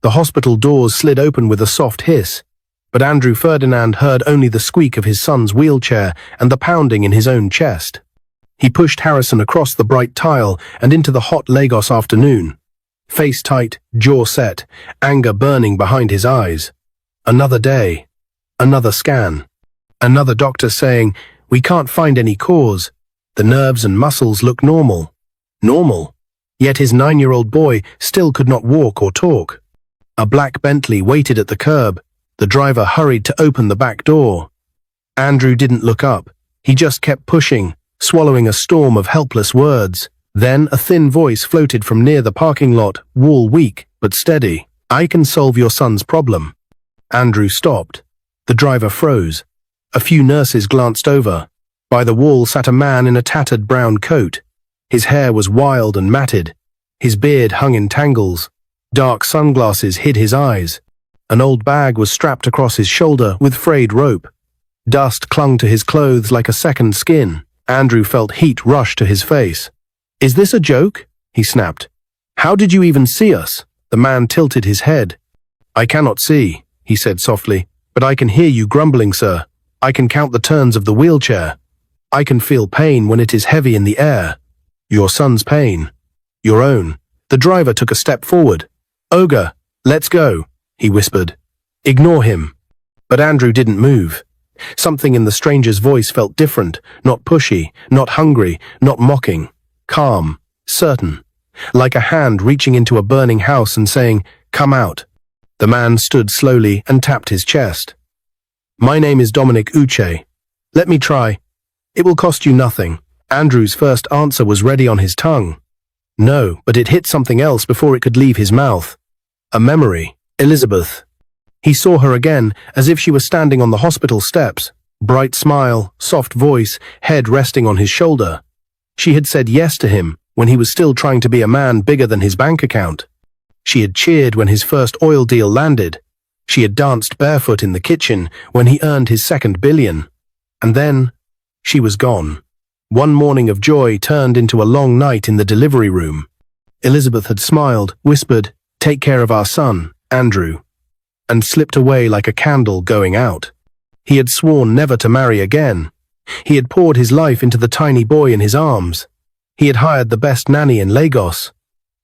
The hospital doors slid open with a soft hiss, but Andrew Ferdinand heard only the squeak of his son's wheelchair and the pounding in his own chest. He pushed Harrison across the bright tile and into the hot Lagos afternoon. Face tight, jaw set, anger burning behind his eyes. Another day. Another scan. Another doctor saying, "We can't find any cause. The nerves and muscles look normal." Normal. Yet his 9-year-old boy still could not walk or talk. A black Bentley waited at the curb. The driver hurried to open the back door. Andrew didn't look up. He just kept pushing, swallowing a storm of helpless words. Then a thin voice floated from near the parking lot, wall weak but steady. "I can solve your son's problem." Andrew stopped. The driver froze. A few nurses glanced over. By the wall sat a man in a tattered brown coat. His hair was wild and matted. His beard hung in tangles. Dark sunglasses hid his eyes. An old bag was strapped across his shoulder with frayed rope. Dust clung to his clothes like a second skin. Andrew felt heat rush to his face. "Is this a joke?" he snapped. "How did you even see us?" The man tilted his head. "I cannot see," he said softly, "but I can hear you grumbling, sir. I can count the turns of the wheelchair. I can feel pain when it is heavy in the air. Your son's pain. Your own." The driver took a step forward. "Ogre, let's go," he whispered. "Ignore him." But Andrew didn't move. Something in the stranger's voice felt different, not pushy, not hungry, not mocking. Calm, certain, like a hand reaching into a burning house and saying, "Come out." The man stood slowly and tapped his chest. "My name is Dominic Uche. Let me try. It will cost you nothing." Andrew's first answer was ready on his tongue. No, but it hit something else before it could leave his mouth. A memory. Elizabeth. He saw her again, as if she was standing on the hospital steps. Bright smile, soft voice, head resting on his shoulder. She had said yes to him when he was still trying to be a man bigger than his bank account. She had cheered when his first oil deal landed. She had danced barefoot in the kitchen when he earned his second billion. And then, she was gone. One morning of joy turned into a long night in the delivery room. Elizabeth had smiled, whispered, "Take care of our son, Andrew," and slipped away like a candle going out. He had sworn never to marry again. He had poured his life into the tiny boy in his arms. He had hired the best nanny in Lagos.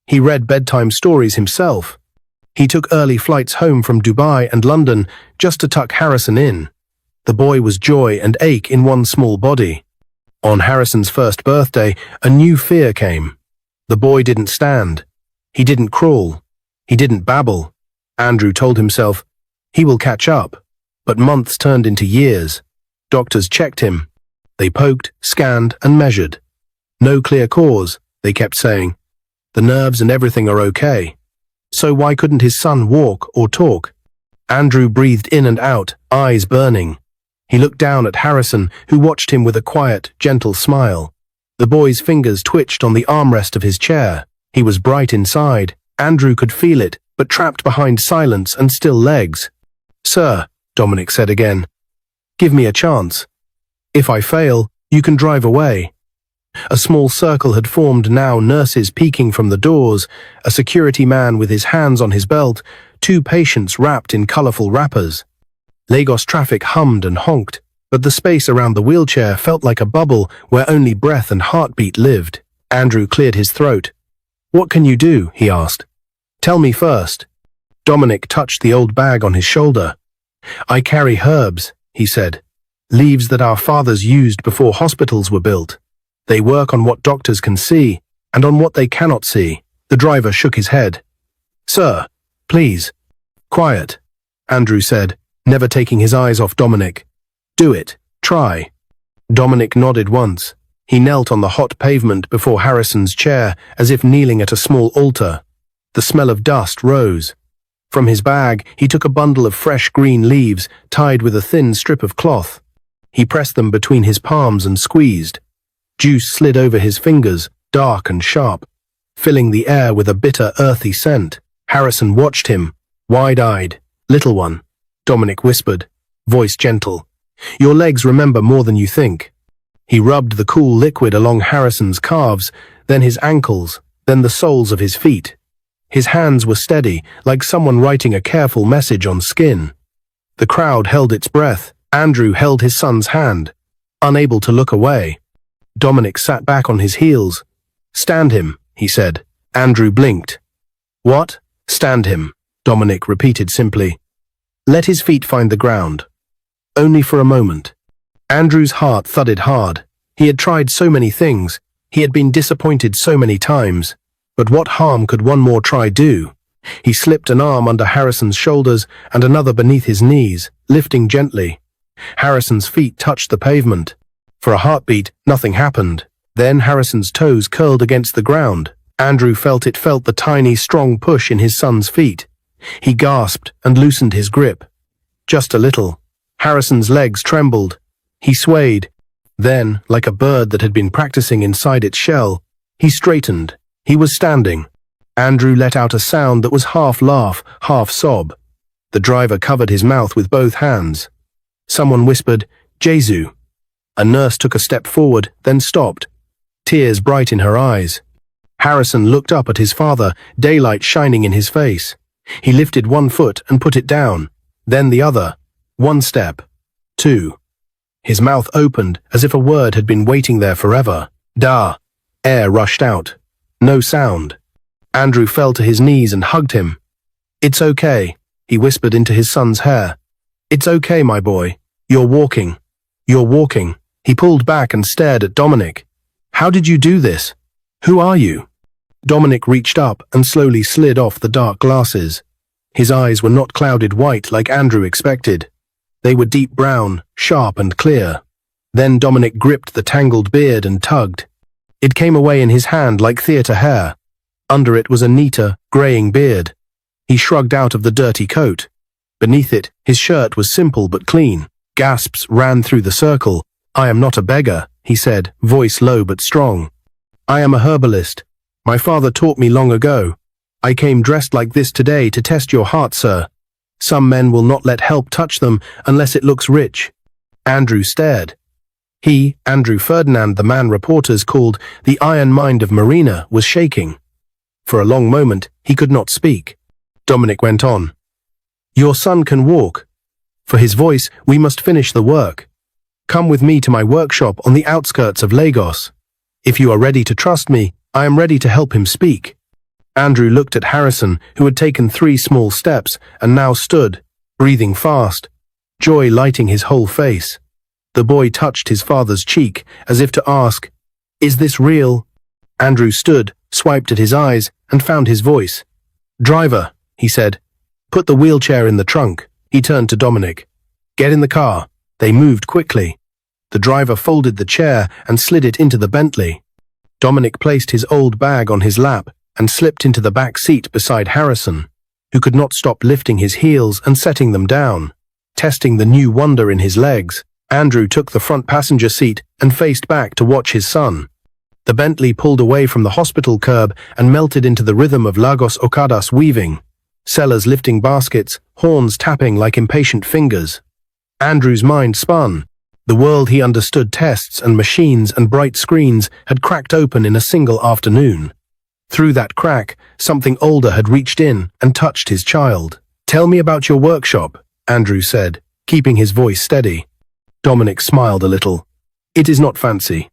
He read bedtime stories himself. He took early flights home from Dubai and London just to tuck Harrison in. The boy was joy and ache in one small body. On Harrison's first birthday, a new fear came. The boy didn't stand. He didn't crawl. He didn't babble. Andrew told himself, he will catch up. But months turned into years. Doctors checked him. They poked, scanned, and measured. No clear cause, they kept saying. The nerves and everything are okay. So why couldn't his son walk or talk? Andrew breathed in and out, eyes burning. He looked down at Harrison, who watched him with a quiet, gentle smile. The boy's fingers twitched on the armrest of his chair. He was bright inside. Andrew could feel it, but trapped behind silence and still legs. "Sir," Dominic said again, "give me a chance. If I fail, you can drive away." A small circle had formed now, nurses peeking from the doors, a security man with his hands on his belt, 2 patients wrapped in colorful wrappers. Lagos traffic hummed and honked, but the space around the wheelchair felt like a bubble where only breath and heartbeat lived. Andrew cleared his throat. "What can you do?" he asked. "Tell me first." Dominic touched the old bag on his shoulder. "I carry herbs," he said. "Leaves that our fathers used before hospitals were built. They work on what doctors can see, and on what they cannot see." The driver shook his head. "Sir, please." "Quiet," Andrew said, never taking his eyes off Dominic. "Do it. Try." Dominic nodded once. He knelt on the hot pavement before Harrison's chair, as if kneeling at a small altar. The smell of dust rose. From his bag, he took a bundle of fresh green leaves, tied with a thin strip of cloth. He pressed them between his palms and squeezed. Juice slid over his fingers, dark and sharp, filling the air with a bitter, earthy scent. Harrison watched him, wide-eyed. "Little one," Dominic whispered, voice gentle. "Your legs remember more than you think." He rubbed the cool liquid along Harrison's calves, then his ankles, then the soles of his feet. His hands were steady, like someone writing a careful message on skin. The crowd held its breath. Andrew held his son's hand, unable to look away. Dominic sat back on his heels. "Stand him," he said. Andrew blinked. "What?" "Stand him," Dominic repeated simply. "Let his feet find the ground. Only for a moment." Andrew's heart thudded hard. He had tried so many things. He had been disappointed so many times. But what harm could one more try do? He slipped an arm under Harrison's shoulders and another beneath his knees, lifting gently. Harrison's feet touched the pavement. For a heartbeat, nothing happened. Then Harrison's toes curled against the ground. Andrew felt the tiny, strong push in his son's feet. He gasped and loosened his grip. Just a little. Harrison's legs trembled. He swayed. Then, like a bird that had been practicing inside its shell, he straightened. He was standing. Andrew let out a sound that was half laugh, half sob. The driver covered his mouth with both hands. Someone whispered, "Jesu." A nurse took a step forward, then stopped, tears bright in her eyes. Harrison looked up at his father, daylight shining in his face. He lifted one foot and put it down, then the other. One step. Two. His mouth opened as if a word had been waiting there forever. "Da." Air rushed out. No sound. Andrew fell to his knees and hugged him. "It's okay," he whispered into his son's hair. "It's okay, my boy. You're walking. You're walking." He pulled back and stared at Dominic. "How did you do this? Who are you?" Dominic reached up and slowly slid off the dark glasses. His eyes were not clouded white like Andrew expected. They were deep brown, sharp and clear. Then Dominic gripped the tangled beard and tugged. It came away in his hand like theatre hair. Under it was a neater, greying beard. He shrugged out of the dirty coat. Beneath it, his shirt was simple but clean. Gasps ran through the circle. "I am not a beggar," he said, voice low but strong. "I am a herbalist. My father taught me long ago. I came dressed like this today to test your heart, sir. Some men will not let help touch them unless it looks rich." Andrew stared. He, Andrew Ferdinand, the man reporters called the Iron Mind of Marina, was shaking. For a long moment, he could not speak. Dominic went on. "Your son can walk. For his voice, we must finish the work. Come with me to my workshop on the outskirts of Lagos. If you are ready to trust me, I am ready to help him speak." Andrew looked at Harrison, who had taken 3 small steps and now stood, breathing fast, joy lighting his whole face. The boy touched his father's cheek, as if to ask, "Is this real?" Andrew stood, swiped at his eyes, and found his voice. "Driver," he said, "put the wheelchair in the trunk." He turned to Dominic. "Get in the car." They moved quickly. The driver folded the chair and slid it into the Bentley. Dominic placed his old bag on his lap and slipped into the back seat beside Harrison, who could not stop lifting his heels and setting them down, testing the new wonder in his legs. Andrew took the front passenger seat and faced back to watch his son. The Bentley pulled away from the hospital curb and melted into the rhythm of Lagos Okadas weaving, sellers lifting baskets, horns tapping like impatient fingers. Andrew's mind spun. The world he understood, tests and machines and bright screens, had cracked open in a single afternoon. Through that crack, something older had reached in and touched his child. "Tell me about your workshop," Andrew said, keeping his voice steady. Dominic smiled a little. "It is not fancy.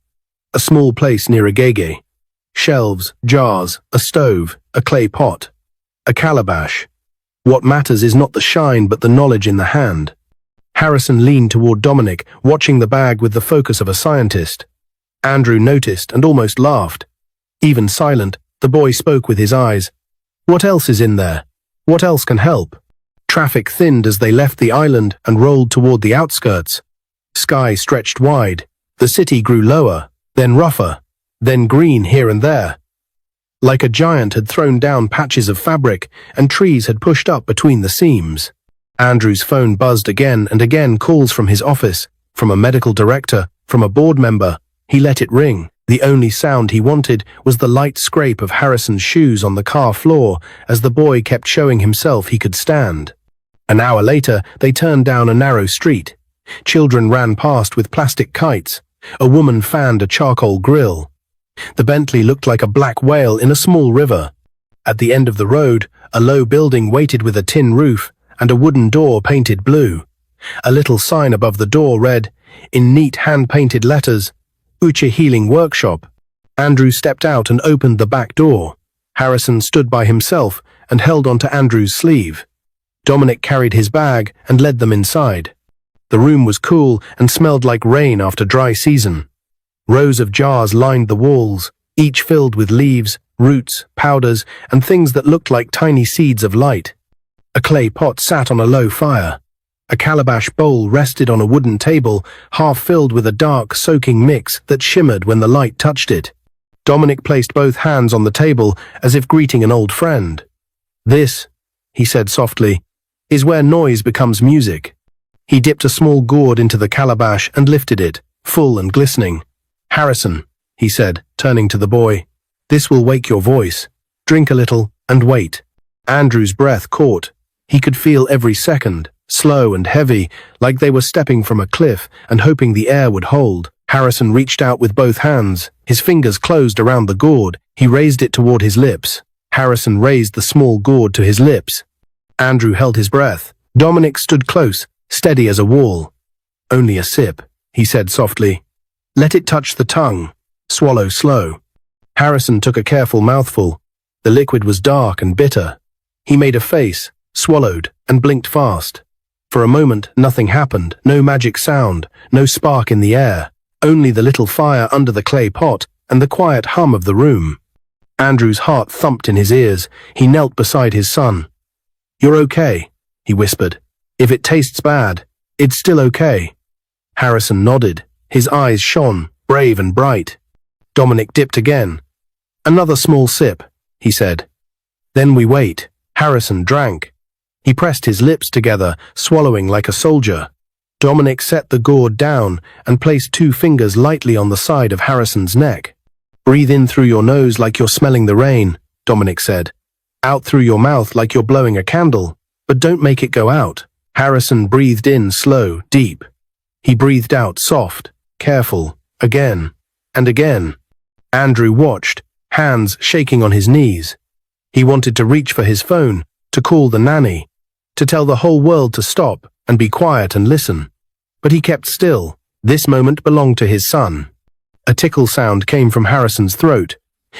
A small place near Agege. Shelves, jars, a stove, a clay pot, a calabash. What matters is not the shine but the knowledge in the hand." Harrison leaned toward Dominic, watching the bag with the focus of a scientist. Andrew noticed and almost laughed. Even silent, the boy spoke with his eyes. "What else is in there? What else can help?" Traffic thinned as they left the island and rolled toward the outskirts. Sky stretched wide. The city grew lower, then rougher, then green here and there. Like a giant had thrown down patches of fabric, and trees had pushed up between the seams. Andrew's phone buzzed again and again, calls from his office, from a medical director, from a board member. He let it ring. The only sound he wanted was the light scrape of Harrison's shoes on the car floor as the boy kept showing himself he could stand. An hour later, they turned down a narrow street. Children ran past with plastic kites. A woman fanned a charcoal grill. The Bentley looked like a black whale in a small river. At the end of the road, a low building waited with a tin roof and a wooden door painted blue. A little sign above the door read, in neat hand-painted letters, Uche Healing Workshop. Andrew stepped out and opened the back door. Harrison stood by himself and held onto Andrew's sleeve. Dominic carried his bag and led them inside. The room was cool and smelled like rain after dry season. Rows of jars lined the walls, each filled with leaves, roots, powders, and things that looked like tiny seeds of light. A clay pot sat on a low fire. A calabash bowl rested on a wooden table, half filled with a dark, soaking mix that shimmered when the light touched it. Dominic placed both hands on the table as if greeting an old friend. "This," he said softly, "is where noise becomes music." He dipped a small gourd into the calabash and lifted it, full and glistening. "Harrison," he said, turning to the boy, "this will wake your voice. Drink a little and wait." Andrew's breath caught. He could feel every second, slow and heavy, like they were stepping from a cliff and hoping the air would hold. Harrison reached out with both hands. His fingers closed around the gourd. He raised it toward his lips. Harrison raised the small gourd to his lips. Andrew held his breath. Dominic stood close, steady as a wall. "Only a sip," he said softly. "Let it touch the tongue. Swallow slow." Harrison took a careful mouthful. The liquid was dark and bitter. He made a face, swallowed, and blinked fast. For a moment, nothing happened. No magic sound, no spark in the air. Only the little fire under the clay pot and the quiet hum of the room. Andrew's heart thumped in his ears. He knelt beside his son. "You're okay," he whispered. "If it tastes bad, it's still okay." Harrison nodded. His eyes shone, brave and bright. Dominic dipped again. "Another small sip," he said. "Then we wait." Harrison drank. He pressed his lips together, swallowing like a soldier. Dominic set the gourd down and placed 2 fingers lightly on the side of Harrison's neck. "Breathe in through your nose like you're smelling the rain," Dominic said. "Out through your mouth like you're blowing a candle, but don't make it go out." Harrison breathed in slow, deep. He breathed out soft, careful, again, and again. Andrew watched, hands shaking on his knees. He wanted to reach for his phone, to call the nanny, to tell the whole world to stop and be quiet and listen. But he kept still. This moment belonged to his son. A tickle sound came from Harrison's throat.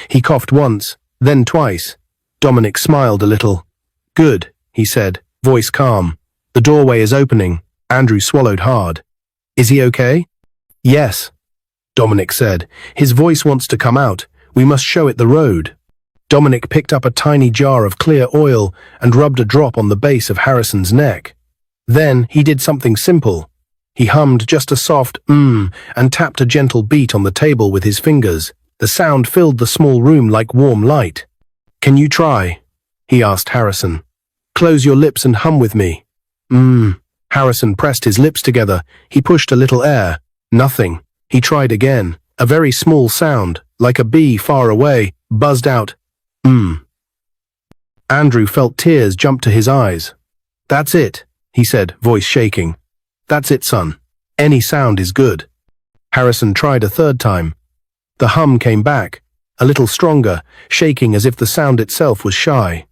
He coughed once, then twice. Dominic smiled a little. "Good," he said, voice calm. "The doorway is opening." Andrew swallowed hard. "Is he okay?" "Yes," Dominic said. "His voice wants to come out. We must show it the road." Dominic picked up a tiny jar of clear oil and rubbed a drop on the base of Harrison's neck. Then he did something simple. He hummed just a soft and tapped a gentle beat on the table with his fingers. The sound filled the small room like warm light. "Can you try?" he asked Harrison. "Close your lips and hum with me." Harrison pressed his lips together. He pushed a little air. Nothing. He tried again. A very small sound, like a bee far away, buzzed out. Andrew felt tears jump to his eyes. "That's it," he said, voice shaking. "That's it, son. Any sound is good." Harrison tried a third time. The hum came back, a little stronger, shaking as if the sound itself was shy.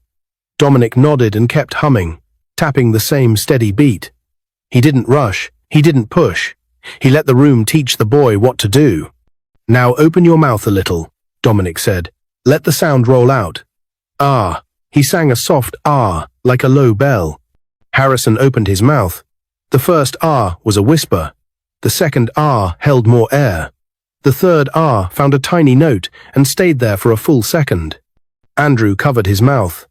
Dominic nodded and kept humming, tapping the same steady beat. He didn't rush, he didn't push. He let the room teach the boy what to do. "Now open your mouth a little," Dominic said. "Let the sound roll out." "Ah." He sang a soft ah, like a low bell. Harrison opened his mouth. The first ah was a whisper. The second ah held more air. The third ah found a tiny note and stayed there for a full second. Andrew covered his mouth.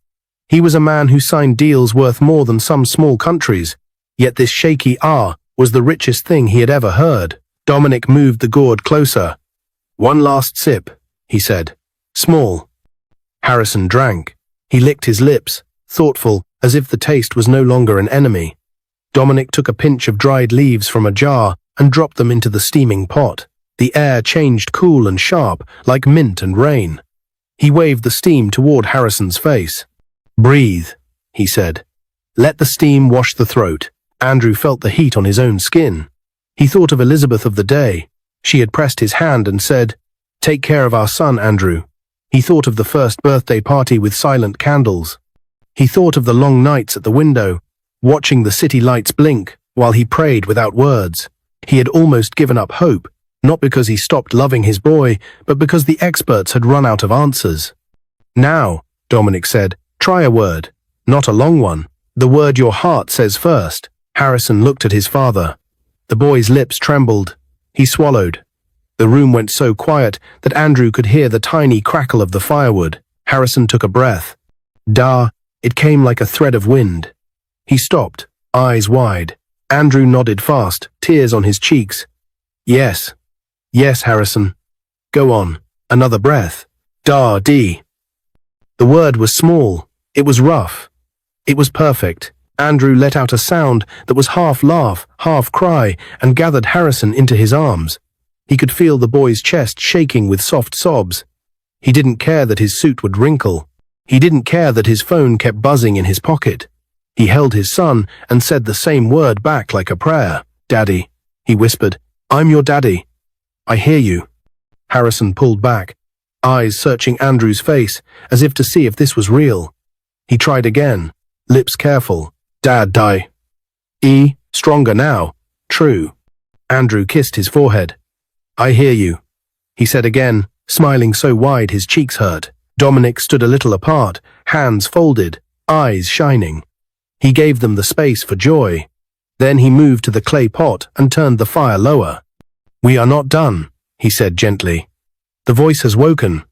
He was a man who signed deals worth more than some small countries, yet this shaky ah was the richest thing he had ever heard. Dominic moved the gourd closer. "One last sip," he said. "Small." Harrison drank. He licked his lips, thoughtful, as if the taste was no longer an enemy. Dominic took a pinch of dried leaves from a jar and dropped them into the steaming pot. The air changed cool and sharp, like mint and rain. He waved the steam toward Harrison's face. "Breathe," he said. "Let the steam wash the throat." Andrew felt the heat on his own skin. He thought of Elizabeth of the day. She had pressed his hand and said, "Take care of our son, Andrew." He thought of the first birthday party with silent candles. He thought of the long nights at the window, watching the city lights blink while he prayed without words. He had almost given up hope, not because he stopped loving his boy, but because the experts had run out of answers. "Now," Dominic said, "try a word. Not a long one. The word your heart says first." Harrison looked at his father. The boy's lips trembled. He swallowed. The room went so quiet that Andrew could hear the tiny crackle of the firewood. Harrison took a breath. Da, it came like a thread of wind. He stopped, eyes wide. Andrew nodded fast, tears on his cheeks. "Yes. Yes, Harrison. Go on. Another breath. Da-dee." The word was small. It was rough. It was perfect. Andrew let out a sound that was half laugh, half cry, and gathered Harrison into his arms. He could feel the boy's chest shaking with soft sobs. He didn't care that his suit would wrinkle. He didn't care that his phone kept buzzing in his pocket. He held his son and said the same word back like a prayer. "Daddy," he whispered. "I'm your daddy. I hear you." Harrison pulled back, eyes searching Andrew's face as if to see if this was real. He tried again, lips careful. "Dad, die." Stronger now. "True." Andrew kissed his forehead. "I hear you," he said again, smiling so wide his cheeks hurt. Dominic stood a little apart, hands folded, eyes shining. He gave them the space for joy. Then he moved to the clay pot and turned the fire lower. "We are not done," he said gently. "The voice has woken.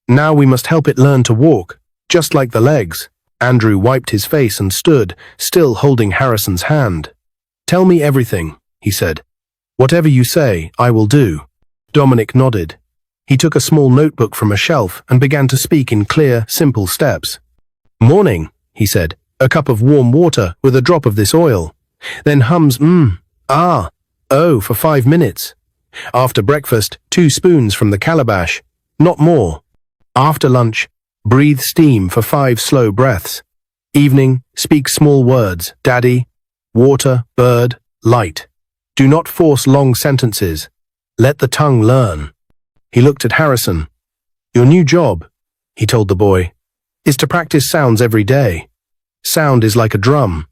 Now we must help it learn to walk, just like the legs." Andrew wiped his face and stood, still holding Harrison's hand. "Tell me everything," he said. "Whatever you say, I will do." Dominic nodded. He took a small notebook from a shelf and began to speak in clear, simple steps. "Morning," he said. "A cup of warm water with a drop of this oil." Then hums for 5 minutes. After breakfast, 2 spoons from the calabash, not more. After lunch, breathe steam for 5 slow breaths. Evening, speak small words, daddy, water, bird, light. Do not force long sentences. Let the tongue learn. He looked at Harrison. "Your new job," he told the boy, "is to practice sounds every day. Sound is like a drum.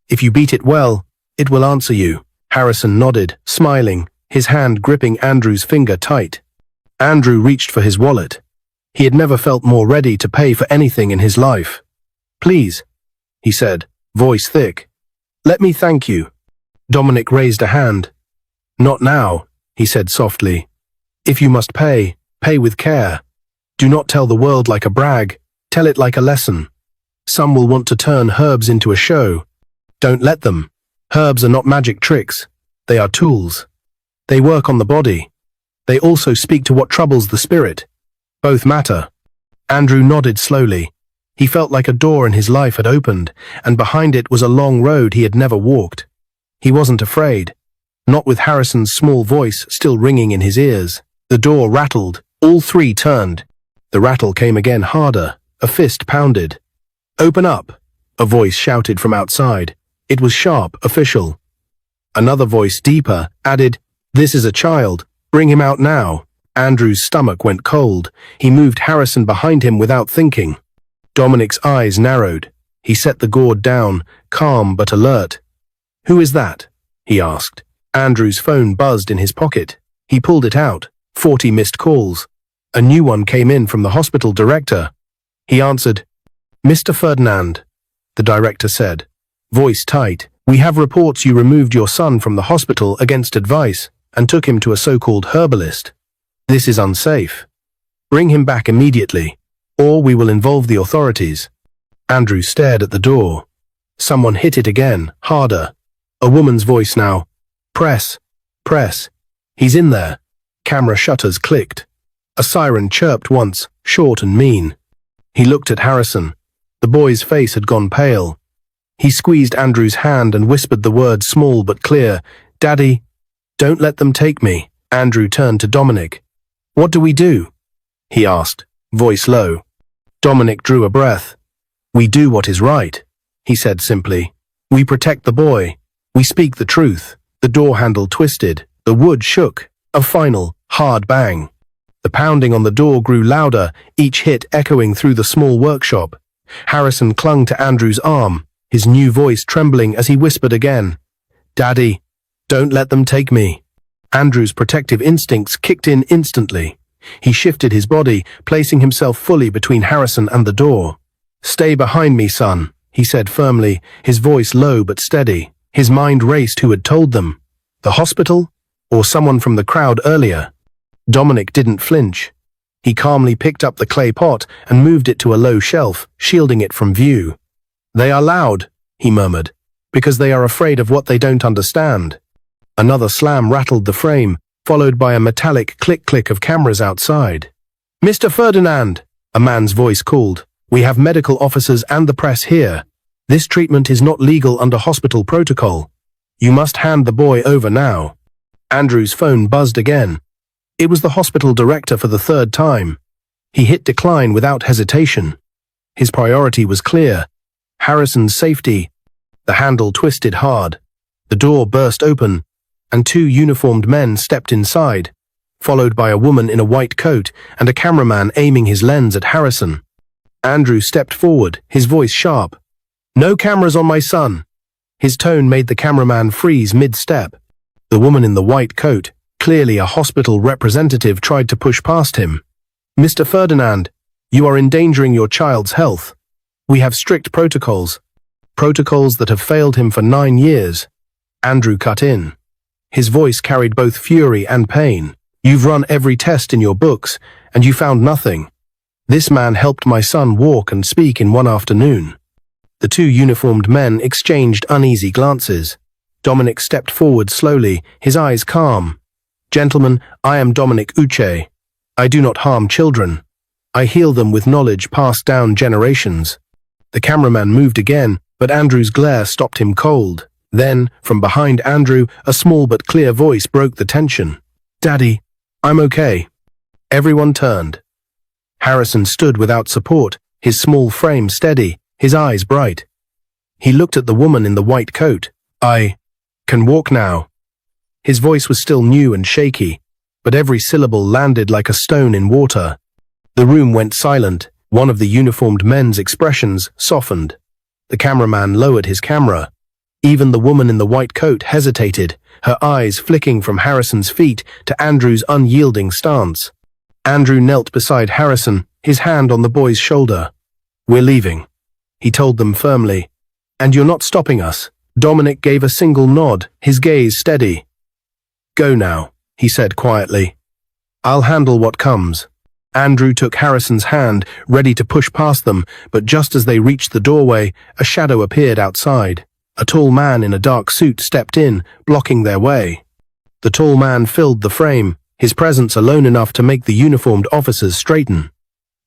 If you beat it well, it will answer you." Harrison nodded, smiling, his hand gripping Andrew's finger tight. Andrew reached for his wallet. He had never felt more ready to pay for anything in his life. "Please," he said, voice thick. "Let me thank you." Dominic raised a hand. "Not now," he said softly. "If you must pay, pay with care. Do not tell the world like a brag, tell it like a lesson. Some will want to turn herbs into a show. Don't let them. Herbs are not magic tricks. They are tools. They work on the body. They also speak to what troubles the spirit. Both matter." Andrew nodded slowly. He felt like a door in his life had opened, and behind it was a long road he had never walked. He wasn't afraid. Not with Harrison's small voice still ringing in his ears. The door rattled. All 3 turned. The rattle came again harder. A fist pounded. "Open up," a voice shouted from outside. It was sharp, official. Another voice, deeper, added, "This is a child. Bring him out now." Andrew's stomach went cold. He moved Harrison behind him without thinking. Dominic's eyes narrowed. He set the gourd down, calm but alert. "Who is that?" he asked. Andrew's phone buzzed in his pocket. He pulled it out. 40 missed calls. A new one came in from the hospital director. He answered. "Mr. Ferdinand," the director said, voice tight, "we have reports you removed your son from the hospital against advice and took him to a so-called herbalist. This is unsafe. Bring him back immediately, or we will involve the authorities." Andrew stared at the door. Someone hit it again, harder. A woman's voice now. "Press, press. He's in there." Camera shutters clicked. A siren chirped once, short and mean. He looked at Harrison. The boy's face had gone pale. He squeezed Andrew's hand and whispered the word small but clear, "Daddy, don't let them take me." Andrew turned to Dominic. "What do we do?" he asked, voice low. Dominic drew a breath. "We do what is right," he said simply. "We protect the boy. We speak the truth." The door handle twisted. The wood shook. A final, hard bang. The pounding on the door grew louder, each hit echoing through the small workshop. Harrison clung to Andrew's arm, his new voice trembling as he whispered again, "Daddy, don't let them take me." Andrew's protective instincts kicked in instantly. He shifted his body, placing himself fully between Harrison and the door. "Stay behind me, son," he said firmly, his voice low but steady. His mind raced who had told them. The hospital? Or someone from the crowd earlier? Dominic didn't flinch. He calmly picked up the clay pot and moved it to a low shelf, shielding it from view. "They are loud," he murmured, "because they are afraid of what they don't understand." Another slam rattled the frame, followed by a metallic click-click of cameras outside. "Mr. Ferdinand," a man's voice called, "we have medical officers and the press here. This treatment is not legal under hospital protocol. You must hand the boy over now." Andrew's phone buzzed again. It was the hospital director for the third time. He hit decline without hesitation. His priority was clear: Harrison's safety. The handle twisted hard. The door burst open, and two uniformed men stepped inside, followed by a woman in a white coat and a cameraman aiming his lens at Harrison. Andrew stepped forward, his voice sharp. "No cameras on my son." His tone made the cameraman freeze mid-step. The woman in the white coat, clearly a hospital representative, tried to push past him. "Mr. Ferdinand, you are endangering your child's health. We have strict protocols. Protocols that have failed him for 9 years. Andrew cut in. His voice carried both fury and pain. "You've run every test in your books, and you found nothing. This man helped my son walk and speak in one afternoon." The two uniformed men exchanged uneasy glances. Dominic stepped forward slowly, his eyes calm. "Gentlemen, I am Dominic Uche. I do not harm children. I heal them with knowledge passed down generations." The cameraman moved again, but Andrew's glare stopped him cold. Then, from behind Andrew, a small but clear voice broke the tension. "Daddy, I'm okay." Everyone turned. Harrison stood without support, his small frame steady, his eyes bright. He looked at the woman in the white coat. "I can walk now." His voice was still new and shaky, but every syllable landed like a stone in water. The room went silent. One of the uniformed men's expressions softened. The cameraman lowered his camera. Even the woman in the white coat hesitated, her eyes flicking from Harrison's feet to Andrew's unyielding stance. Andrew knelt beside Harrison, his hand on the boy's shoulder. "We're leaving," he told them firmly. "And you're not stopping us." Dominic gave a single nod, his gaze steady. "Go now," he said quietly. "I'll handle what comes." Andrew took Harrison's hand, ready to push past them, but just as they reached the doorway, a shadow appeared outside. A tall man in a dark suit stepped in, blocking their way. The tall man filled the frame, his presence alone enough to make the uniformed officers straighten.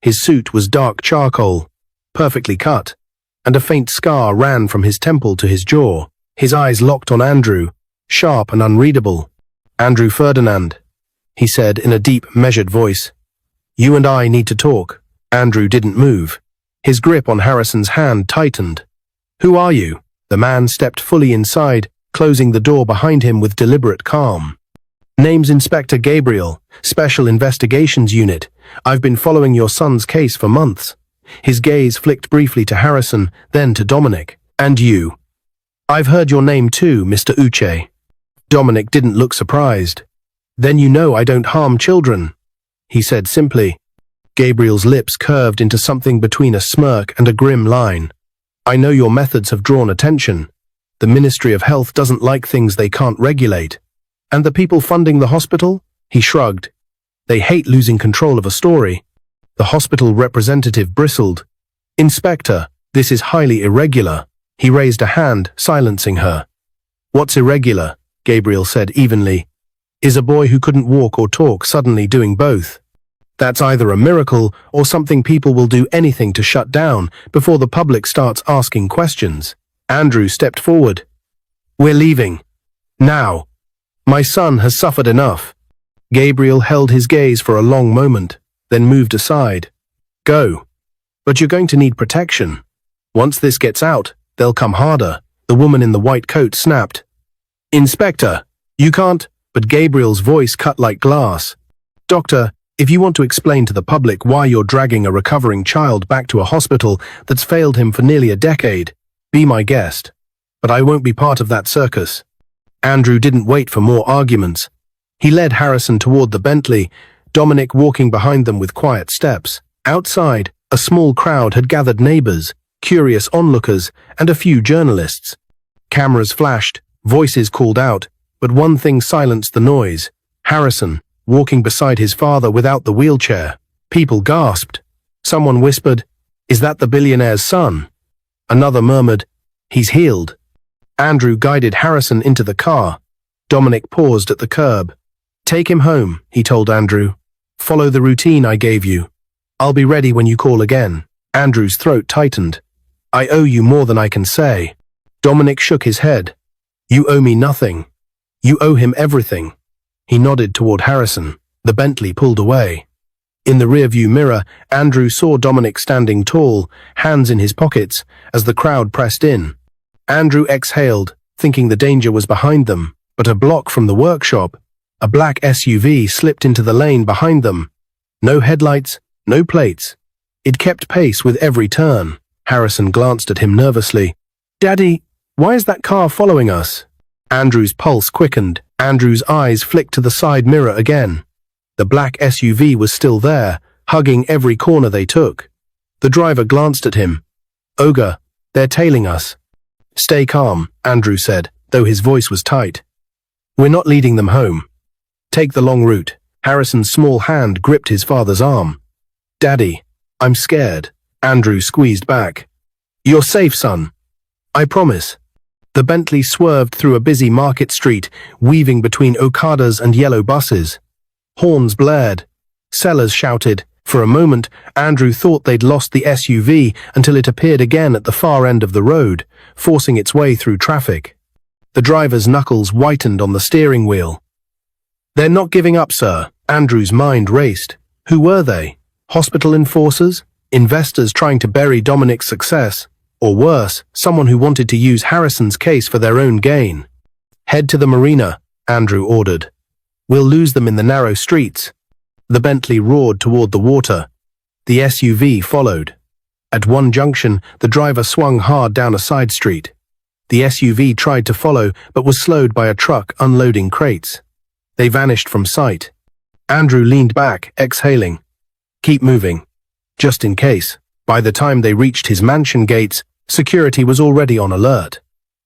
His suit was dark charcoal, perfectly cut, and a faint scar ran from his temple to his jaw. His eyes locked on Andrew, sharp and unreadable. "Andrew Ferdinand," he said in a deep, measured voice. "You and I need to talk." Andrew didn't move. His grip on Harrison's hand tightened. "Who are you?" The man stepped fully inside, closing the door behind him with deliberate calm. "Name's Inspector Gabriel, Special Investigations Unit. I've been following your son's case for months." His gaze flicked briefly to Harrison, then to Dominic. "And you?" "I've heard your name too, Mr. Uche." Dominic didn't look surprised. "Then you know I don't harm children," he said simply. Gabriel's lips curved into something between a smirk and a grim line. "I know your methods have drawn attention. The Ministry of Health doesn't like things they can't regulate. And the people funding the hospital?" He shrugged. "They hate losing control of a story." The hospital representative bristled. "Inspector, this is highly irregular." He raised a hand, silencing her. "What's irregular?" Gabriel said evenly. "Is a boy who couldn't walk or talk suddenly doing both? That's either a miracle or something people will do anything to shut down before the public starts asking questions." Andrew stepped forward. "We're leaving. Now. My son has suffered enough." Gabriel held his gaze for a long moment, then moved aside. "Go. But you're going to need protection. Once this gets out, they'll come harder," the woman in the white coat snapped. "Inspector, you can't," but Gabriel's voice cut like glass. "Doctor, If you want to explain to the public why you're dragging a recovering child back to a hospital that's failed him for nearly a decade, be my guest. But I won't be part of that circus. Andrew didn't wait for more arguments. He led Harrison toward the Bentley, Dominic walking behind them with quiet steps. Outside, a small crowd had gathered, neighbors, curious onlookers, and a few journalists. Cameras flashed, voices called out, but one thing silenced the noise: Harrison, walking beside his father without the wheelchair. People gasped. Someone whispered, "Is that the billionaire's son?" Another murmured, "He's healed." Andrew guided Harrison into the car. Dominic paused at the curb. "Take him home," he told Andrew. "Follow the routine I gave you. I'll be ready when you call again." Andrew's throat tightened. "I owe you more than I can say." Dominic shook his head. "You owe me nothing. You owe him everything." He nodded toward Harrison. The Bentley pulled away. In the rearview mirror, Andrew saw Dominic standing tall, hands in his pockets, as the crowd pressed in. Andrew exhaled, thinking the danger was behind them, but a block from the workshop, a black SUV slipped into the lane behind them. No headlights, no plates. It kept pace with every turn. Harrison glanced at him nervously. "Daddy, why is that car following us?" Andrew's pulse quickened. Andrew's eyes flicked to the side mirror again. The black SUV was still there, hugging every corner they took. The driver glanced at him. "Ogre, they're tailing us." "Stay calm," Andrew said, though his voice was tight. "We're not leading them home. Take the long route." Harrison's small hand gripped his father's arm. "Daddy, I'm scared." Andrew squeezed back. "You're safe, son. I promise." The Bentley swerved through a busy market street, weaving between Okadas and yellow buses. Horns blared. Sellers shouted. For a moment, Andrew thought they'd lost the SUV until it appeared again at the far end of the road, forcing its way through traffic. The driver's knuckles whitened on the steering wheel. "They're not giving up, sir." Andrew's mind raced. Who were they? Hospital enforcers? Investors trying to bury Dominic's success? Or worse, someone who wanted to use Harrison's case for their own gain? "Head to the marina," Andrew ordered. "We'll lose them in the narrow streets." The Bentley roared toward the water. The SUV followed. At one junction, the driver swung hard down a side street. The SUV tried to follow, but was slowed by a truck unloading crates. They vanished from sight. Andrew leaned back, exhaling. "Keep moving. Just in case." By the time they reached his mansion gates, security was already on alert.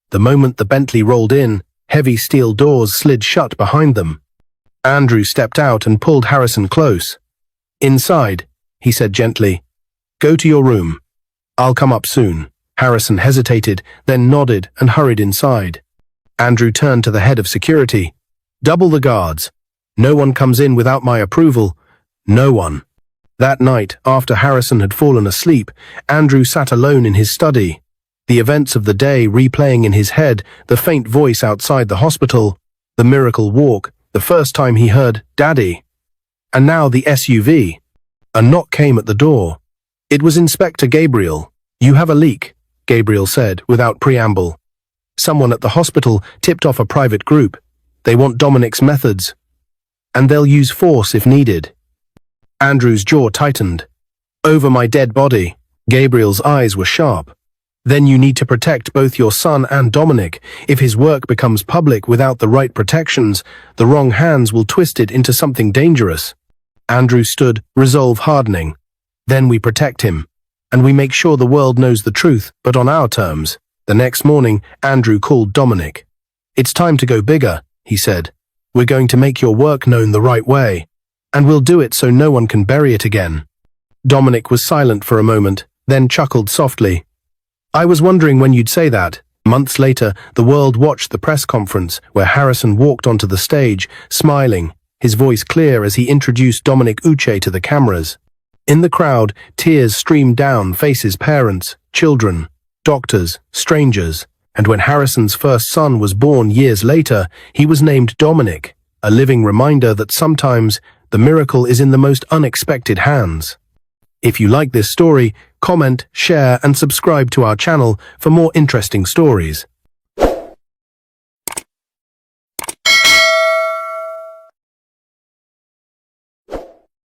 The moment the Bentley rolled in, heavy steel doors slid shut behind them. Andrew stepped out and pulled Harrison close. "Inside," he said gently. "Go to your room. I'll come up soon." Harrison hesitated, then nodded and hurried inside. Andrew turned to the head of security. "Double the guards. No one comes in without my approval. No one." That night, after Harrison had fallen asleep, Andrew sat alone in his study. The events of the day replaying in his head, the faint voice outside the hospital, the miracle walk, the first time he heard "Daddy." And now the SUV. A knock came at the door. It was Inspector Gabriel. "You have a leak," Gabriel said without preamble. "Someone at the hospital tipped off a private group. They want Dominic's methods. And they'll use force if needed." Andrew's jaw tightened. "Over my dead body." Gabriel's eyes were sharp. "Then you need to protect both your son and Dominic. If his work becomes public without the right protections, the wrong hands will twist it into something dangerous." Andrew stood, resolve hardening. "Then we protect him. And we make sure the world knows the truth, but on our terms." The next morning, Andrew called Dominic. "It's time to go bigger," he said. "We're going to make your work known the right way. And we'll do it so no one can bury it again." Dominic was silent for a moment, then chuckled softly. "I was wondering when you'd say that." Months later, the world watched the press conference where Harrison walked onto the stage, smiling, his voice clear as he introduced Dominic Uche to the cameras. In the crowd, tears streamed down faces: parents, children, doctors, strangers. And when Harrison's first son was born years later, he was named Dominic, a living reminder that sometimes the miracle is in the most unexpected hands. If you like this story, comment, share, and subscribe to our channel for more interesting stories.